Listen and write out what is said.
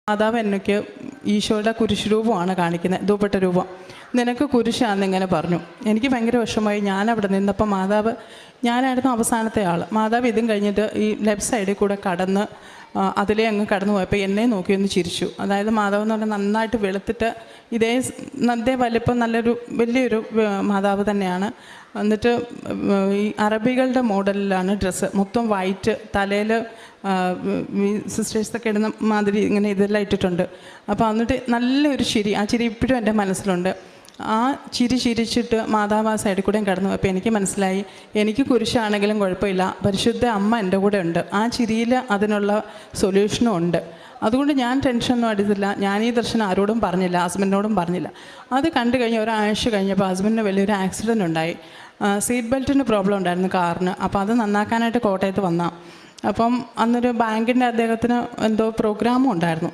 മാതാവ് എനിക്ക് ഈശോയുടെ കുരിശ് രൂപമാണ് കാണിക്കുന്നത്, ധൂപട്ട രൂപം. നിനക്ക് കുരിശാണെന്നിങ്ങനെ പറഞ്ഞു. എനിക്ക് ഭയങ്കര വിഷമമായി. ഞാനവിടെ നിന്നപ്പോൾ മാതാവ്, ഞാനായിരുന്നു അവസാനത്തെ ആൾ. മാതാവ് ഇതും കഴിഞ്ഞിട്ട് ഈ ലെഫ്റ്റ് സൈഡിൽ കൂടെ കടന്ന് അതിലേ അങ്ങ് കടന്നു പോയപ്പോൾ എന്നെ നോക്കി ഒന്ന് ചിരിച്ചു. അതായത് മാതാവ് എന്ന് പറഞ്ഞാൽ നന്നായിട്ട് വെളുത്തിട്ട് ഇതേ വലിപ്പം നല്ലൊരു വലിയൊരു മാതാവ് തന്നെയാണ്. എന്നിട്ട് ഈ അറബികളുടെ മോഡലിലാണ് ഡ്രസ്സ്, മൊത്തം വൈറ്റ്, തലയിൽ സിസ്റ്റേഴ്സൊക്കെ ഇടുന്ന മാതിരി ഇങ്ങനെ ഇതെല്ലാം ഇട്ടിട്ടുണ്ട്. അപ്പോൾ എന്നിട്ട് നല്ലൊരു ചിരി, ആ ചിരി ഇപ്പോഴും എൻ്റെ മനസ്സിലുണ്ട്. ആ ചിരി ചിരിച്ചിട്ട് മാതാവ് ആ സൈഡിൽ കൂടെയും കടന്നു. അപ്പോൾ എനിക്ക് മനസ്സിലായി, എനിക്ക് കുരിശാണെങ്കിലും കുഴപ്പമില്ല, പരിശുദ്ധ അമ്മ എൻ്റെ കൂടെ ഉണ്ട്. ആ ചിരിയിൽ അതിനുള്ള സൊല്യൂഷനും ഉണ്ട്. അതുകൊണ്ട് ഞാൻ ടെൻഷനൊന്നും അടിച്ചില്ല. ഞാൻ ഈ ദർശനം ആരോടും പറഞ്ഞില്ല, ഹസ്ബൻഡിനോടും പറഞ്ഞില്ല. അത് കണ്ടു കഴിഞ്ഞ് ഒരാഴ്ച കഴിഞ്ഞപ്പോൾ ഹസ്ബൻഡിന് വലിയൊരു ആക്സിഡൻ്റ് ഉണ്ടായി. സീറ്റ് ബെൽറ്റിന് പ്രോബ്ലം ഉണ്ടായിരുന്നു കാറിന്. അപ്പോൾ അത് നന്നാക്കാനായിട്ട് കോട്ടയത്ത് വന്നാൽ, അപ്പം അന്നൊരു ബാങ്കിൻ്റെ അദ്ദേഹത്തിന് എന്തോ പ്രോഗ്രാമും ഉണ്ടായിരുന്നു.